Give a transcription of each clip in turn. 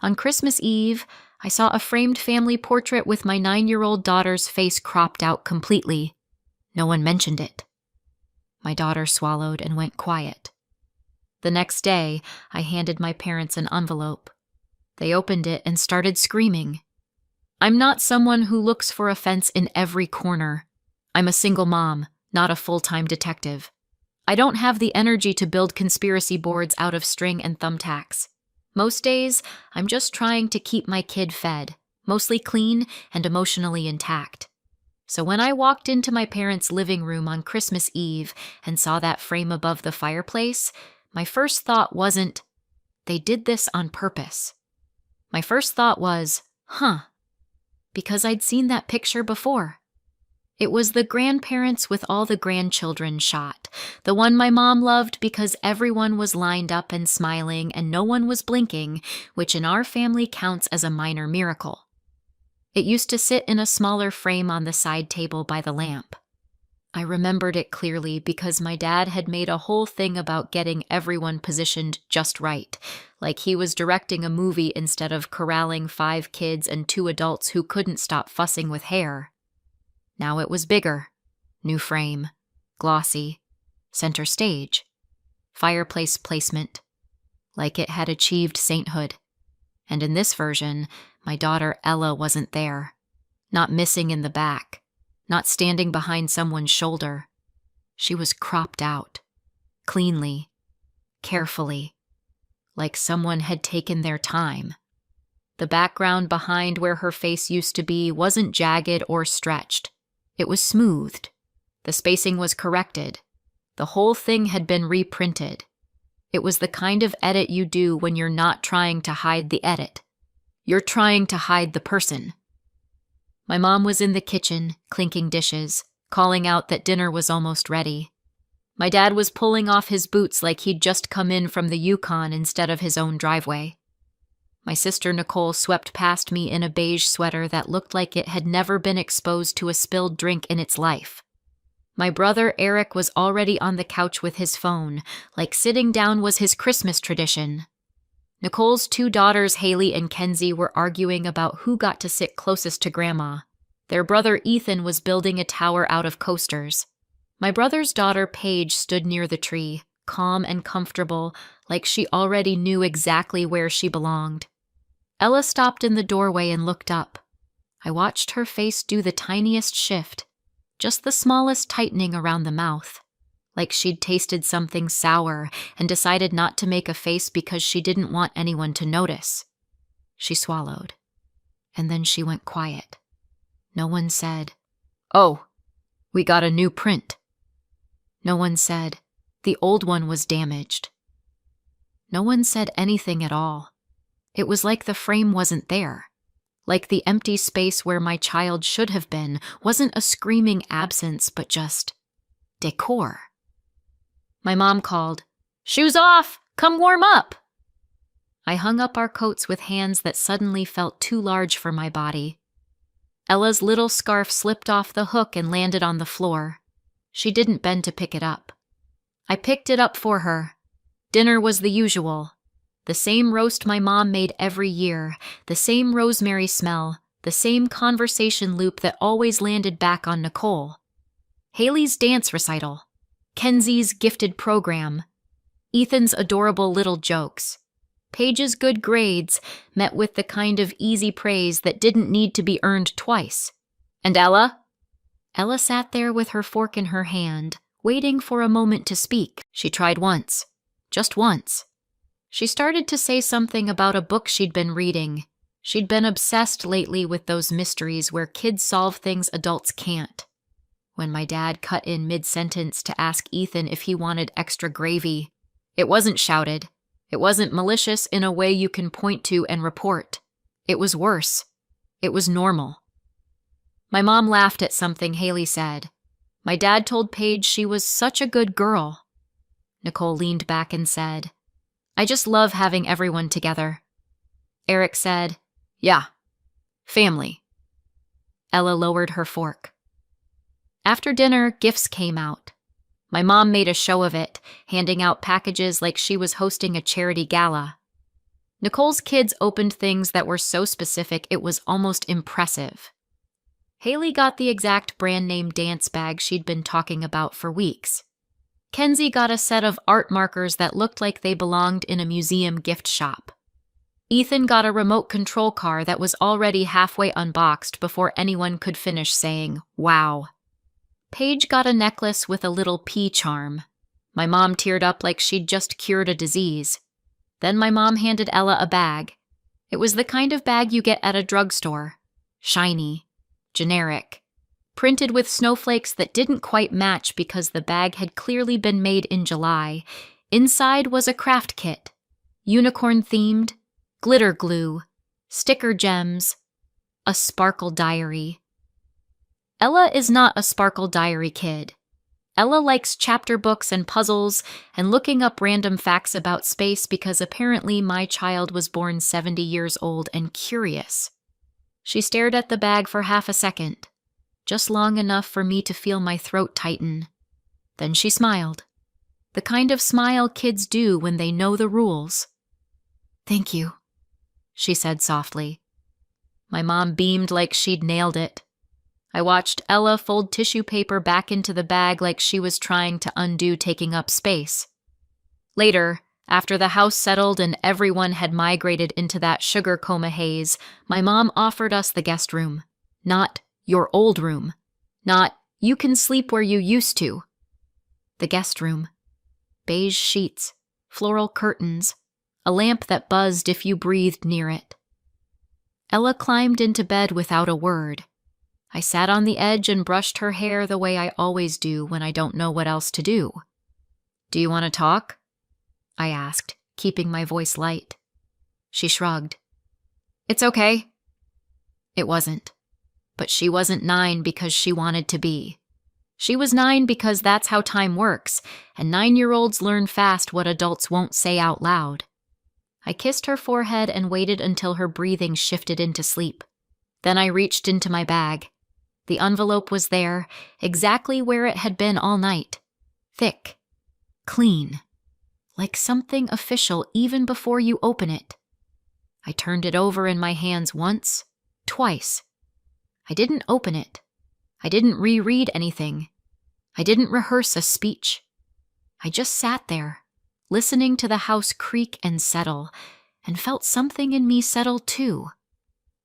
On Christmas Eve, I saw a framed family portrait with my 9-year-old daughter's face cropped out completely. No one mentioned it. My daughter swallowed and went quiet. The next day, I handed my parents an envelope. They opened it and started screaming. I'm not someone who looks for offense in every corner. I'm a single mom, not a full-time detective. I don't have the energy to build conspiracy boards out of string and thumbtacks. Most days, I'm just trying to keep my kid fed, mostly clean and emotionally intact. So when I walked into my parents' living room on Christmas Eve and saw that frame above the fireplace, my first thought wasn't, they did this on purpose. My first thought was, because I'd seen that picture before. It was the grandparents with all the grandchildren shot, the one my mom loved because everyone was lined up and smiling and no one was blinking, which in our family counts as a minor miracle. It used to sit in a smaller frame on the side table by the lamp. I remembered it clearly because my dad had made a whole thing about getting everyone positioned just right, like he was directing a movie instead of corralling 5 kids and 2 adults who couldn't stop fussing with hair. Now it was bigger, new frame, glossy, center stage, fireplace placement, like it had achieved sainthood. And in this version, my daughter Ella wasn't there, not missing in the back, not standing behind someone's shoulder. She was cropped out, cleanly, carefully, like someone had taken their time. The background behind where her face used to be wasn't jagged or stretched. It was smoothed. The spacing was corrected. The whole thing had been reprinted. It was the kind of edit you do when you're not trying to hide the edit. You're trying to hide the person. My mom was in the kitchen, clinking dishes, calling out that dinner was almost ready. My dad was pulling off his boots like he'd just come in from the Yukon instead of his own driveway. My sister Nicole swept past me in a beige sweater that looked like it had never been exposed to a spilled drink in its life. My brother Eric was already on the couch with his phone, like sitting down was his Christmas tradition. Nicole's 2 daughters, Haley and Kenzie, were arguing about who got to sit closest to Grandma. Their brother Ethan was building a tower out of coasters. My brother's daughter Paige stood near the tree, calm and comfortable, like she already knew exactly where she belonged. Ella stopped in the doorway and looked up. I watched her face do the tiniest shift, just the smallest tightening around the mouth, like she'd tasted something sour and decided not to make a face because she didn't want anyone to notice. She swallowed, and then she went quiet. No one said, "Oh, we got a new print." No one said, "The old one was damaged." No one said anything at all. It was like the frame wasn't there. Like the empty space where my child should have been wasn't a screaming absence, but just decor. My mom called, "Shoes off! Come warm up!" I hung up our coats with hands that suddenly felt too large for my body. Ella's little scarf slipped off the hook and landed on the floor. She didn't bend to pick it up. I picked it up for her. Dinner was the usual. The same roast my mom made every year, the same rosemary smell, the same conversation loop that always landed back on Nicole. Haley's dance recital, Kenzie's gifted program, Ethan's adorable little jokes, Paige's good grades met with the kind of easy praise that didn't need to be earned twice. And Ella? Ella sat there with her fork in her hand, waiting for a moment to speak. She tried once, just once. She started to say something about a book she'd been reading. She'd been obsessed lately with those mysteries where kids solve things adults can't. When my dad cut in mid-sentence to ask Ethan if he wanted extra gravy, it wasn't shouted. It wasn't malicious in a way you can point to and report. It was worse. It was normal. My mom laughed at something Haley said. My dad told Paige she was such a good girl. Nicole leaned back and said, "I just love having everyone together." Eric said, "Yeah, family." Ella lowered her fork. After dinner, gifts came out. My mom made a show of it, handing out packages like she was hosting a charity gala. Nicole's kids opened things that were so specific it was almost impressive. Haley got the exact brand name dance bag she'd been talking about for weeks. Kenzie got a set of art markers that looked like they belonged in a museum gift shop. Ethan got a remote control car that was already halfway unboxed before anyone could finish saying, "Wow." Paige got a necklace with a little P charm. My mom teared up like she'd just cured a disease. Then my mom handed Ella a bag. It was the kind of bag you get at a drugstore. Shiny. Generic. Printed with snowflakes that didn't quite match because the bag had clearly been made in July. Inside was a craft kit. Unicorn-themed. Glitter glue. Sticker gems. A sparkle diary. Ella is not a sparkle diary kid. Ella likes chapter books and puzzles and looking up random facts about space because apparently my child was born 70 years old and curious. She stared at the bag for half a second, just long enough for me to feel my throat tighten. Then she smiled. The kind of smile kids do when they know the rules. "Thank you," she said softly. My mom beamed like she'd nailed it. I watched Ella fold tissue paper back into the bag like she was trying to undo taking up space. Later, after the house settled and everyone had migrated into that sugar coma haze, my mom offered us the guest room. Not your old room. Not you can sleep where you used to. The guest room. Beige sheets, floral curtains, a lamp that buzzed if you breathed near it. Ella climbed into bed without a word. I sat on the edge and brushed her hair the way I always do when I don't know what else to do. "Do you want to talk?" I asked, keeping my voice light. She shrugged. "It's okay." It wasn't. But she wasn't 9 because she wanted to be. She was 9 because that's how time works, and 9-year-olds learn fast what adults won't say out loud. I kissed her forehead and waited until her breathing shifted into sleep. Then I reached into my bag. The envelope was there, exactly where it had been all night. Thick. Clean. Like something official even before you open it. I turned it over in my hands once, twice. I didn't open it. I didn't reread anything. I didn't rehearse a speech. I just sat there, listening to the house creak and settle, and felt something in me settle too.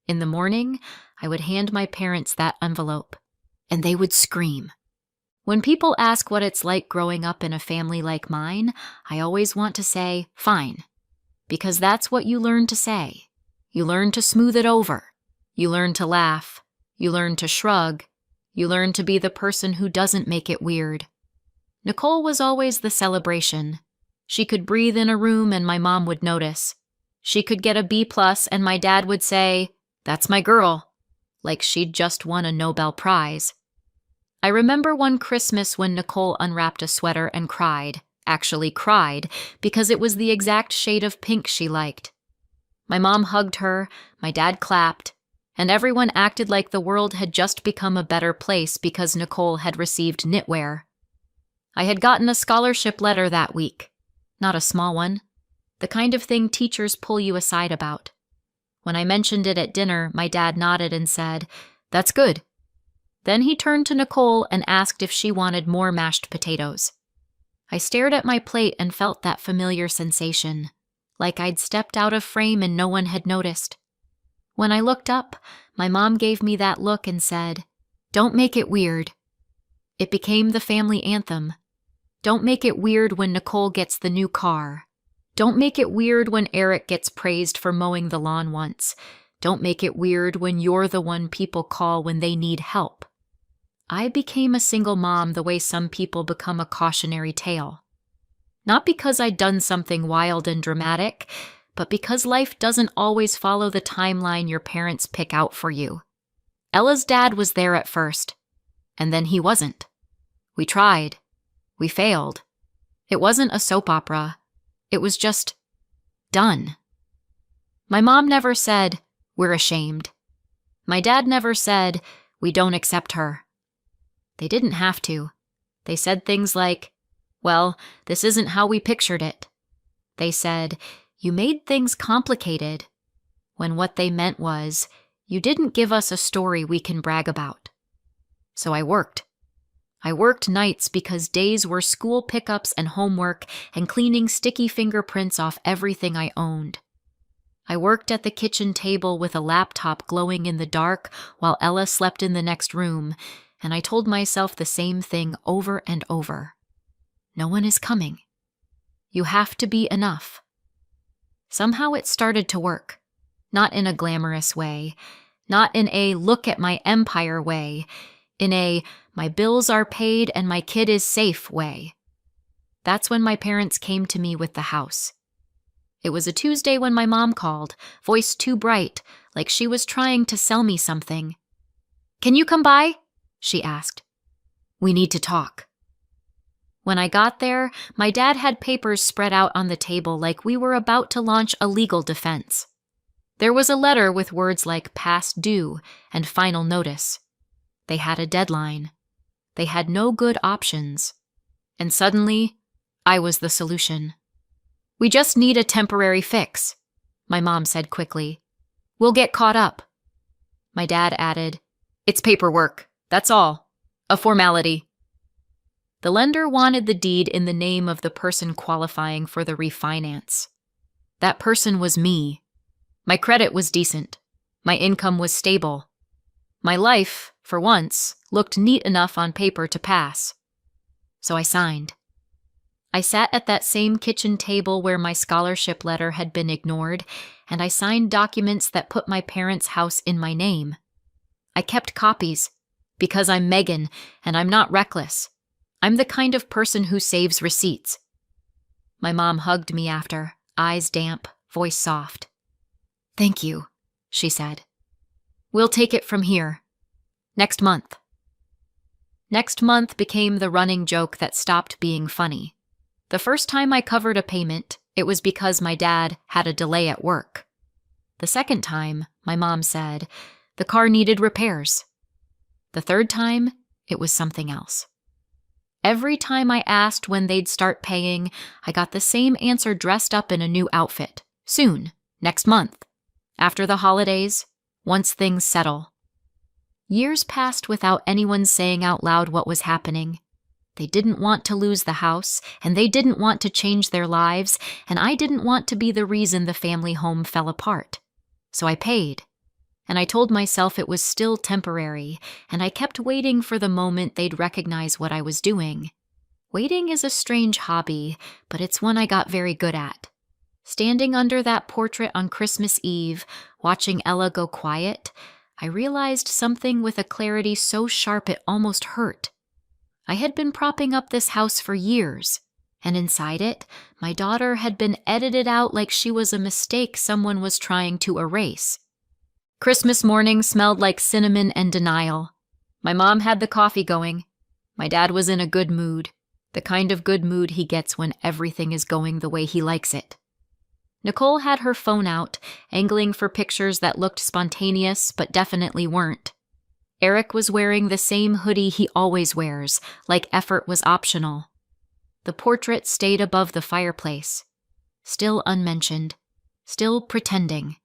In the morning, I would hand my parents that envelope, and they would scream. When people ask what it's like growing up in a family like mine, I always want to say, fine. Because that's what you learn to say. You learn to smooth it over. You learn to laugh. You learn to shrug. You learn to be the person who doesn't make it weird. Nicole was always the celebration. She could breathe in a room and my mom would notice. She could get a B+ and my dad would say, "That's my girl," like she'd just won a Nobel Prize. I remember one Christmas when Nicole unwrapped a sweater and cried, actually cried, because it was the exact shade of pink she liked. My mom hugged her, my dad clapped, and everyone acted like the world had just become a better place because Nicole had received knitwear. I had gotten a scholarship letter that week. Not a small one. The kind of thing teachers pull you aside about. When I mentioned it at dinner, my dad nodded and said, "That's good." Then he turned to Nicole and asked if she wanted more mashed potatoes. I stared at my plate and felt that familiar sensation, like I'd stepped out of frame and no one had noticed. When I looked up, my mom gave me that look and said, "Don't make it weird." It became the family anthem. Don't make it weird when Nicole gets the new car. Don't make it weird when Eric gets praised for mowing the lawn once. Don't make it weird when you're the one people call when they need help. I became a single mom the way some people become a cautionary tale. Not because I'd done something wild and dramatic, but because life doesn't always follow the timeline your parents pick out for you. Ella's dad was there at first, and then he wasn't. We tried. We failed. It wasn't a soap opera. It was just done. My mom never said, "We're ashamed." My dad never said, "We don't accept her." They didn't have to. They said things like, "Well, this isn't how we pictured it." They said, "You made things complicated," when what they meant was, "You didn't give us a story we can brag about." So I worked. I worked nights because days were school pickups and homework and cleaning sticky fingerprints off everything I owned. I worked at the kitchen table with a laptop glowing in the dark while Ella slept in the next room, and I told myself the same thing over and over. No one is coming. You have to be enough. Somehow it started to work. Not in a glamorous way. Not in a look at my empire way. In a my bills are paid and my kid is safe way. That's when my parents came to me with the house. It was a Tuesday when my mom called, voice too bright, like she was trying to sell me something. "Can you come by?" she asked. "We need to talk." When I got there, my dad had papers spread out on the table like we were about to launch a legal defense. There was a letter with words like past due and final notice. They had a deadline. They had no good options. And suddenly, I was the solution. "We just need a temporary fix," my mom said quickly. "We'll get caught up." My dad added, "It's paperwork, that's all. A formality." The lender wanted the deed in the name of the person qualifying for the refinance. That person was me. My credit was decent. My income was stable. My life, for once, looked neat enough on paper to pass. So I signed. I sat at that same kitchen table where my scholarship letter had been ignored, and I signed documents that put my parents' house in my name. I kept copies, because I'm Megan, and I'm not reckless. I'm the kind of person who saves receipts. My mom hugged me after, eyes damp, voice soft. "Thank you," she said. "We'll take it from here. Next month." Next month became the running joke that stopped being funny. The first time I covered a payment, it was because my dad had a delay at work. The second time, my mom said, the car needed repairs. The third time, it was something else. Every time I asked when they'd start paying, I got the same answer dressed up in a new outfit. Soon, next month, after the holidays, once things settle. Years passed without anyone saying out loud what was happening. They didn't want to lose the house, and they didn't want to change their lives, and I didn't want to be the reason the family home fell apart. So I paid, and I told myself it was still temporary, and I kept waiting for the moment they'd recognize what I was doing. Waiting is a strange hobby, but it's one I got very good at. Standing under that portrait on Christmas Eve, watching Ella go quiet, I realized something with a clarity so sharp it almost hurt. I had been propping up this house for years, and inside it, my daughter had been edited out like she was a mistake someone was trying to erase. Christmas morning smelled like cinnamon and denial. My mom had the coffee going. My dad was in a good mood, the kind of good mood he gets when everything is going the way he likes it. Nicole had her phone out, angling for pictures that looked spontaneous but definitely weren't. Eric was wearing the same hoodie he always wears, like effort was optional. The portrait stayed above the fireplace. Still unmentioned. Still pretending.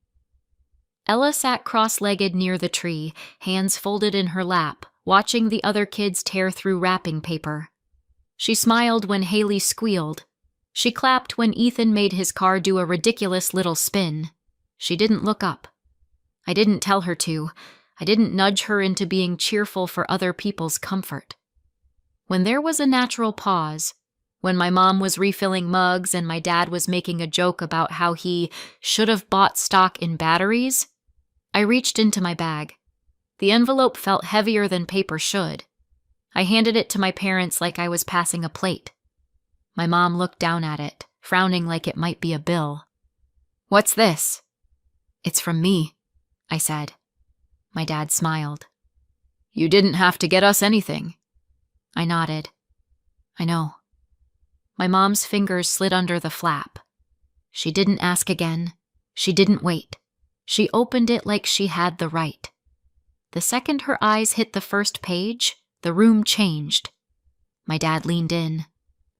Ella sat cross-legged near the tree, hands folded in her lap, watching the other kids tear through wrapping paper. She smiled when Haley squealed. She clapped when Ethan made his car do a ridiculous little spin. She didn't look up. I didn't tell her to. I didn't nudge her into being cheerful for other people's comfort. When there was a natural pause, when my mom was refilling mugs and my dad was making a joke about how he should have bought stock in batteries, I reached into my bag. The envelope felt heavier than paper should. I handed it to my parents like I was passing a plate. My mom looked down at it, frowning like it might be a bill. "What's this?" "It's from me," I said. My dad smiled. "You didn't have to get us anything." I nodded. "I know." My mom's fingers slid under the flap. She didn't ask again. She didn't wait. She opened it like she had the right. The second her eyes hit the first page, the room changed. My dad leaned in.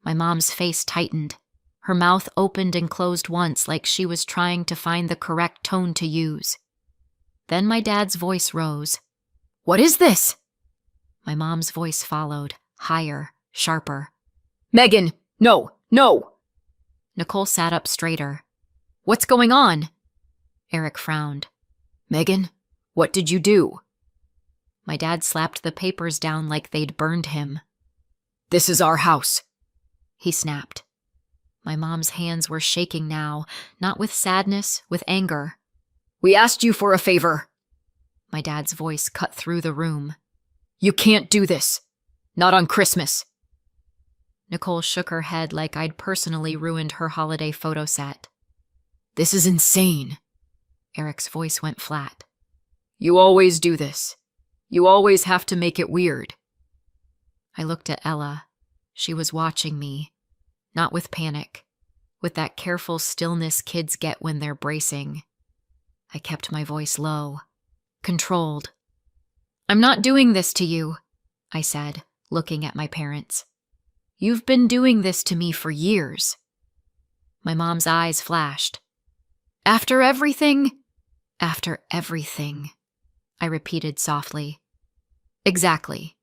My mom's face tightened. Her mouth opened and closed once like she was trying to find the correct tone to use. Then my dad's voice rose. "What is this?" My mom's voice followed, higher, sharper. "Megan, no, no!" Nicole sat up straighter. "What's going on?" Eric frowned. "Megan, what did you do?" My dad slapped the papers down like they'd burned him. "This is our house," he snapped. My mom's hands were shaking now, not with sadness, with anger. "We asked you for a favor." My dad's voice cut through the room. "You can't do this. Not on Christmas." Nicole shook her head like I'd personally ruined her holiday photo set. "This is insane." Eric's voice went flat. "You always do this. You always have to make it weird." I looked at Ella. She was watching me, not with panic, with that careful stillness kids get when they're bracing. I kept my voice low, controlled. "I'm not doing this to you," I said, looking at my parents. "You've been doing this to me for years." My mom's eyes flashed. "After everything?" "After everything," I repeated softly. "Exactly."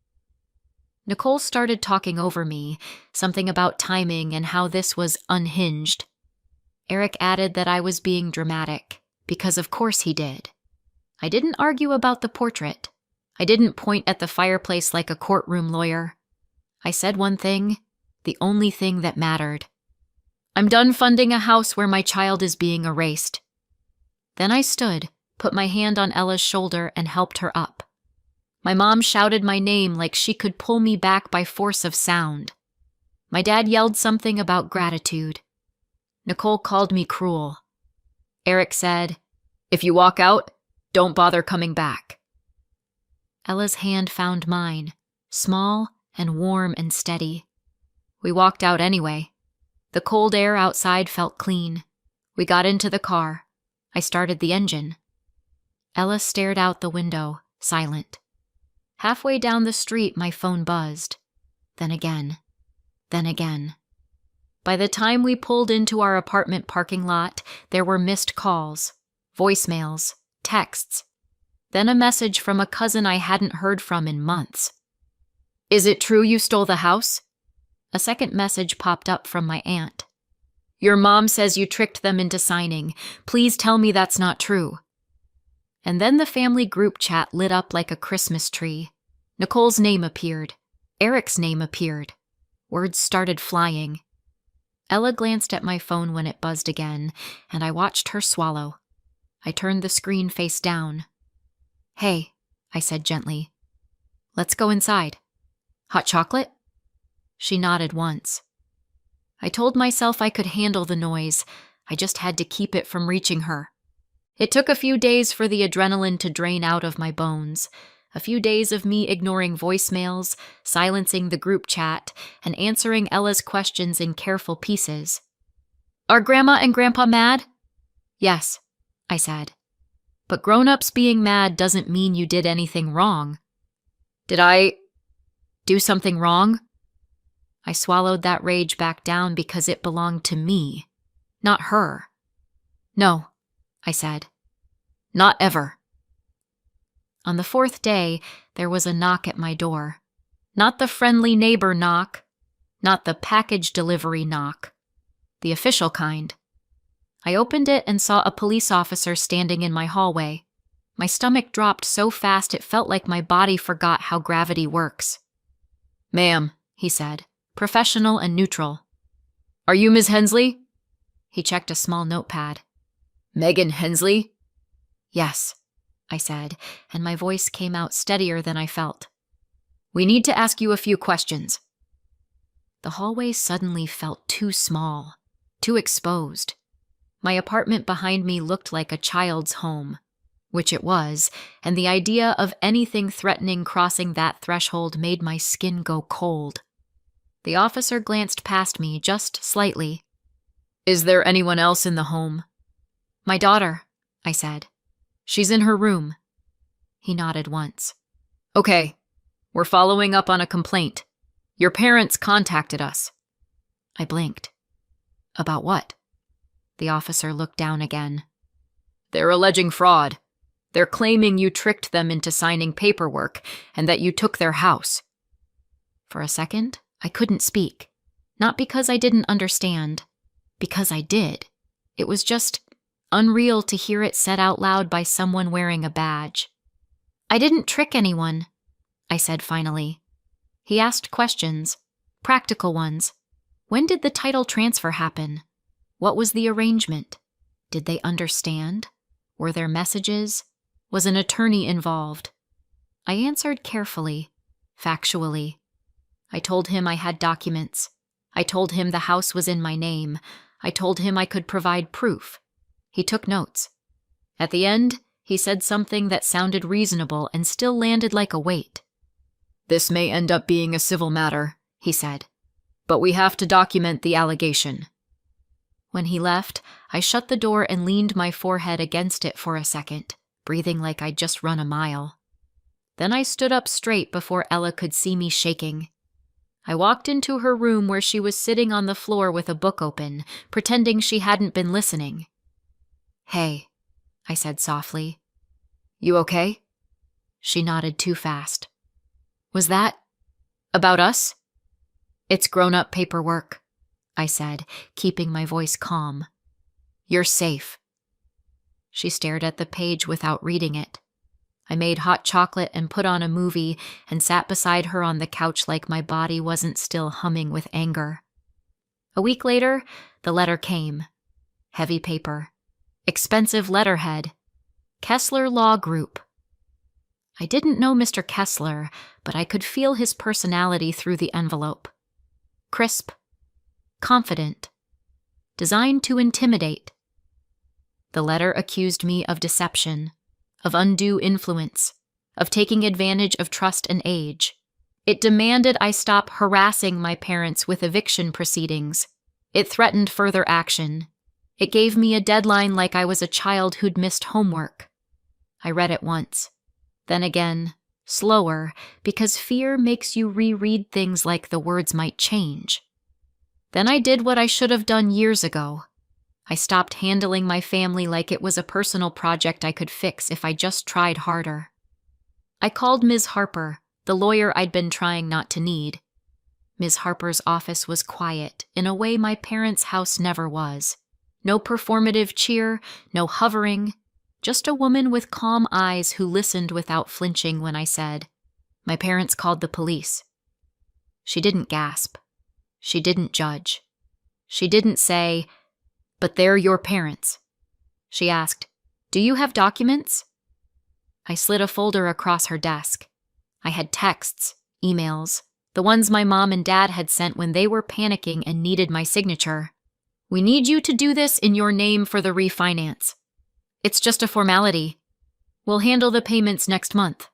Nicole started talking over me, something about timing and how this was unhinged. Eric added that I was being dramatic, because of course he did. I didn't argue about the portrait. I didn't point at the fireplace like a courtroom lawyer. I said one thing, the only thing that mattered. "I'm done funding a house where my child is being erased." Then I stood, put my hand on Ella's shoulder, and helped her up. My mom shouted my name like she could pull me back by force of sound. My dad yelled something about gratitude. Nicole called me cruel. Eric said, "If you walk out, don't bother coming back." Ella's hand found mine, small and warm and steady. We walked out anyway. The cold air outside felt clean. We got into the car. I started the engine. Ella stared out the window, silent. Halfway down the street, my phone buzzed. Then again. Then again. By the time we pulled into our apartment parking lot, there were missed calls, voicemails, texts. Then a message from a cousin I hadn't heard from in months. "Is it true you stole the house?" A second message popped up from my aunt. "Your mom says you tricked them into signing. Please tell me that's not true." And then the family group chat lit up like a Christmas tree. Nicole's name appeared. Eric's name appeared. Words started flying. Ella glanced at my phone when it buzzed again, and I watched her swallow. I turned the screen face down. "Hey," I said gently. "Let's go inside. Hot chocolate?" She nodded once. I told myself I could handle the noise. I just had to keep it from reaching her. It took a few days for the adrenaline to drain out of my bones. A few days of me ignoring voicemails, silencing the group chat, and answering Ella's questions in careful pieces. "Are Grandma and Grandpa mad?" "Yes," I said. "But grown-ups being mad doesn't mean you did anything wrong." "Did I do something wrong?" I swallowed that rage back down because it belonged to me, not her. "No," I said. "Not ever." On the fourth day, there was a knock at my door. Not the friendly neighbor knock, not the package delivery knock, the official kind. I opened it and saw a police officer standing in my hallway. My stomach dropped so fast it felt like my body forgot how gravity works. "Ma'am," he said, professional and neutral. "Are you Ms. Hensley?" He checked a small notepad. "Megan Hensley?" "Yes," I said, and my voice came out steadier than I felt. "We need to ask you a few questions." The hallway suddenly felt too small, too exposed. My apartment behind me looked like a child's home, which it was, and the idea of anything threatening crossing that threshold made my skin go cold. The officer glanced past me just slightly. "Is there anyone else in the home?" "My daughter," I said. "She's in her room." He nodded once. "Okay, we're following up on a complaint. Your parents contacted us." I blinked. About what? The officer looked down again. They're alleging fraud. They're claiming you tricked them into signing paperwork and that you took their house. For a second, I couldn't speak. Not because I didn't understand. Because I did. It was just unreal to hear it said out loud by someone wearing a badge. I didn't trick anyone, I said finally. He asked questions, practical ones. When did the title transfer happen? What was the arrangement? Did they understand? Were there messages? Was an attorney involved? I answered carefully, factually. I told him I had documents. I told him the house was in my name. I told him I could provide proof. He took notes. At the end, he said something that sounded reasonable and still landed like a weight. This may end up being a civil matter, he said, but we have to document the allegation. When he left, I shut the door and leaned my forehead against it for a second, breathing like I'd just run a mile. Then I stood up straight before Ella could see me shaking. I walked into her room where she was sitting on the floor with a book open, pretending she hadn't been listening. Hey, I said softly. You okay? She nodded too fast. Was that about us? It's grown-up paperwork, I said, keeping my voice calm. You're safe. She stared at the page without reading it. I made hot chocolate and put on a movie and sat beside her on the couch like my body wasn't still humming with anger. A week later, the letter came. Heavy paper. Expensive letterhead. Kessler Law Group. I didn't know Mr. Kessler, but I could feel his personality through the envelope. Crisp. Confident. Designed to intimidate. The letter accused me of deception, of undue influence, of taking advantage of trust and age. It demanded I stop harassing my parents with eviction proceedings. It threatened further action. It gave me a deadline like I was a child who'd missed homework. I read it once. Then again, slower, because fear makes you reread things like the words might change. Then I did what I should have done years ago. I stopped handling my family like it was a personal project I could fix if I just tried harder. I called Ms. Harper, the lawyer I'd been trying not to need. Ms. Harper's office was quiet, in a way my parents' house never was. No performative cheer, no hovering, just a woman with calm eyes who listened without flinching when I said, "My parents called the police." She didn't gasp. She didn't judge. She didn't say, "But they're your parents." She asked, "Do you have documents?" I slid a folder across her desk. I had texts, emails, the ones my mom and dad had sent when they were panicking and needed my signature. "We need you to do this in your name for the refinance. It's just a formality. We'll handle the payments next month."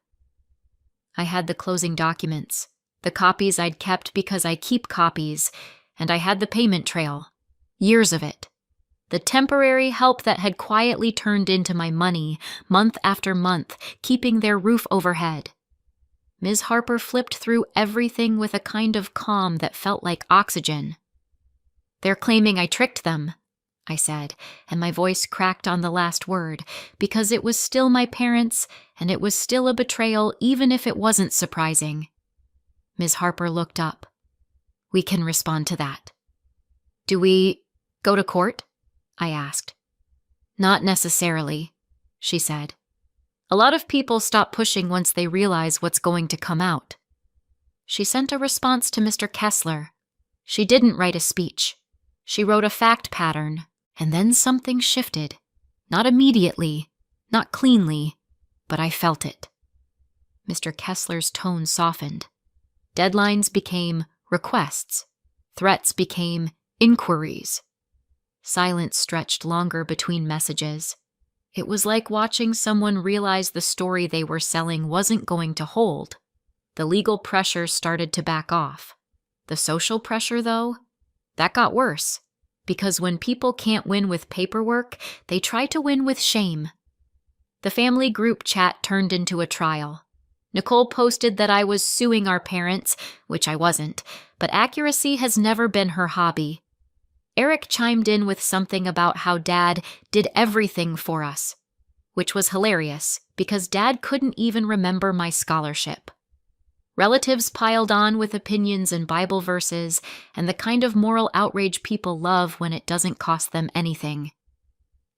I had the closing documents, the copies I'd kept because I keep copies, and I had the payment trail. Years of it. The temporary help that had quietly turned into my money, month after month, keeping their roof overhead. Ms. Harper flipped through everything with a kind of calm that felt like oxygen. "They're claiming I tricked them," I said, and my voice cracked on the last word, because it was still my parents, and it was still a betrayal even if it wasn't surprising. Ms. Harper looked up. "We can respond to that." "Do we go to court?" I asked. "Not necessarily," she said. "A lot of people stop pushing once they realize what's going to come out." She sent a response to Mr. Kessler. She didn't write a speech. She wrote a fact pattern, and then something shifted. Not immediately, not cleanly, but I felt it. Mr. Kessler's tone softened. Deadlines became requests. Threats became inquiries. Silence stretched longer between messages. It was like watching someone realize the story they were selling wasn't going to hold. The legal pressure started to back off. The social pressure, though, that got worse. Because when people can't win with paperwork, they try to win with shame. The family group chat turned into a trial. Nicole posted that I was suing our parents, which I wasn't, but accuracy has never been her hobby. Eric chimed in with something about how Dad did everything for us, which was hilarious because Dad couldn't even remember my scholarship. Relatives piled on with opinions and Bible verses and the kind of moral outrage people love when it doesn't cost them anything.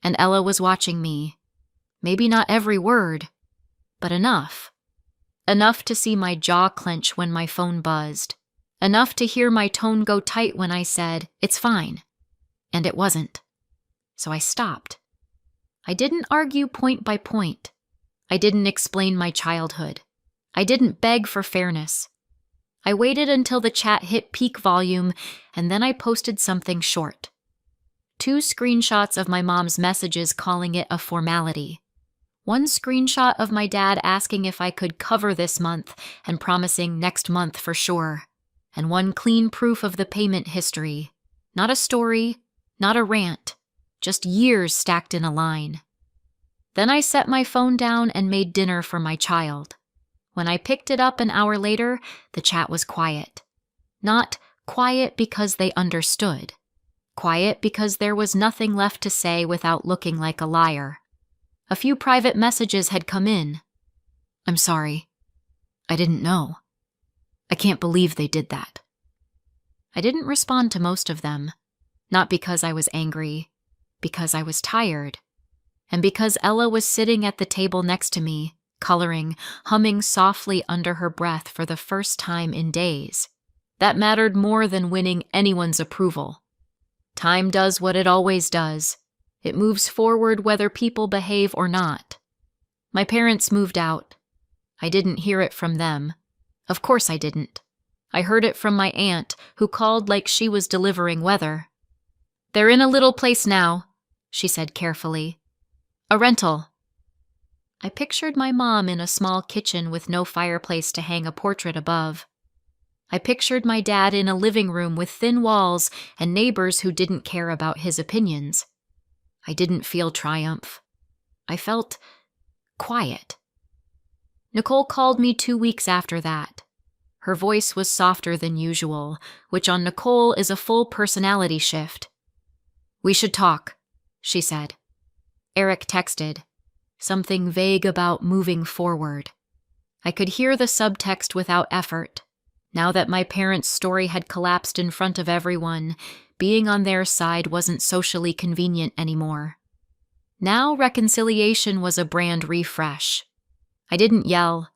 And Ella was watching me. Maybe not every word, but enough. Enough to see my jaw clench when my phone buzzed. Enough to hear my tone go tight when I said, "It's fine." And it wasn't. So I stopped. I didn't argue point by point. I didn't explain my childhood. I didn't beg for fairness. I waited until the chat hit peak volume, and then I posted something short. 2 screenshots of my mom's messages calling it a formality. 1 screenshot of my dad asking if I could cover this month and promising next month for sure. And 1 clean proof of the payment history. Not a story, not a rant, just years stacked in a line. Then I set my phone down and made dinner for my child. When I picked it up an hour later, the chat was quiet. Not quiet because they understood. Quiet because there was nothing left to say without looking like a liar. A few private messages had come in. "I'm sorry. I didn't know. I can't believe they did that." I didn't respond to most of them. Not because I was angry, because I was tired. And because Ella was sitting at the table next to me, coloring, humming softly under her breath for the first time in days. That mattered more than winning anyone's approval. Time does what it always does. It moves forward whether people behave or not. My parents moved out. I didn't hear it from them. Of course I didn't. I heard it from my aunt, who called like she was delivering weather. "They're in a little place now," she said carefully. "A rental." I pictured my mom in a small kitchen with no fireplace to hang a portrait above. I pictured my dad in a living room with thin walls and neighbors who didn't care about his opinions. I didn't feel triumph. I felt quiet. Nicole called me 2 weeks after that. Her voice was softer than usual, which on Nicole is a full personality shift. "We should talk," she said. Eric texted. Something vague about moving forward. I could hear the subtext without effort. Now that my parents' story had collapsed in front of everyone, being on their side wasn't socially convenient anymore. Now reconciliation was a brand refresh. I didn't yell.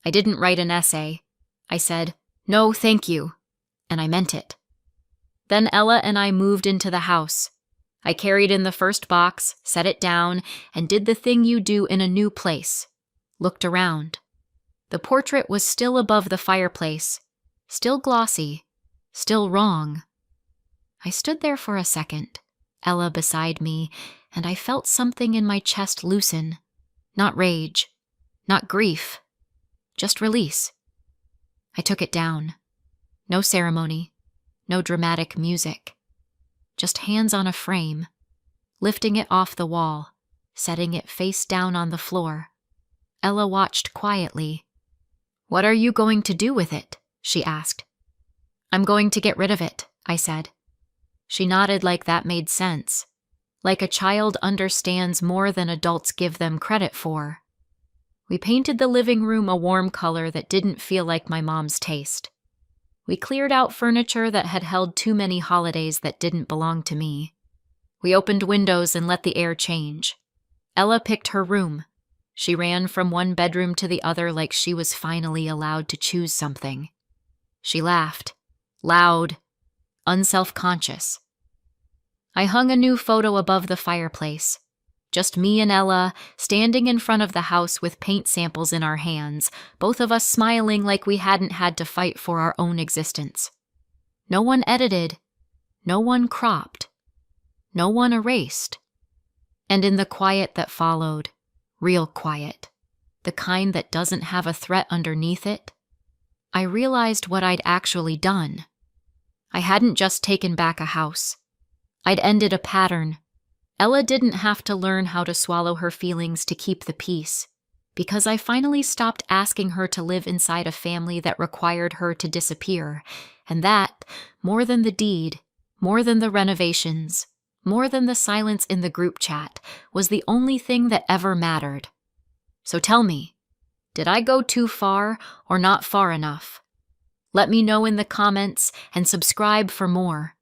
I didn't write an essay. I said, "No, thank you," and I meant it. Then Ella and I moved into the house. I carried in the first box, set it down, and did the thing you do in a new place. Looked around. The portrait was still above the fireplace, still glossy, still wrong. I stood there for a second, Ella beside me, and I felt something in my chest loosen. Not rage, not grief, just release. I took it down. No ceremony, no dramatic music. Just hands on a frame, lifting it off the wall, setting it face down on the floor. Ella watched quietly. "What are you going to do with it?" she asked. "I'm going to get rid of it," I said. She nodded like that made sense, like a child understands more than adults give them credit for. We painted the living room a warm color that didn't feel like my mom's taste. We cleared out furniture that had held too many holidays that didn't belong to me. We opened windows and let the air change. Ella picked her room. She ran from one bedroom to the other like she was finally allowed to choose something. She laughed, loud, unself-conscious. I hung a new photo above the fireplace. Just me and Ella, standing in front of the house with paint samples in our hands, both of us smiling like we hadn't had to fight for our own existence. No one edited. No one cropped. No one erased. And in the quiet that followed, real quiet, the kind that doesn't have a threat underneath it, I realized what I'd actually done. I hadn't just taken back a house. I'd ended a pattern. Ella didn't have to learn how to swallow her feelings to keep the peace, because I finally stopped asking her to live inside a family that required her to disappear, and that, more than the deed, More than the renovations, more than the silence in the group chat, was the only thing that ever mattered. So tell me, did I go too far or not far enough? Let me know in the comments and subscribe for more.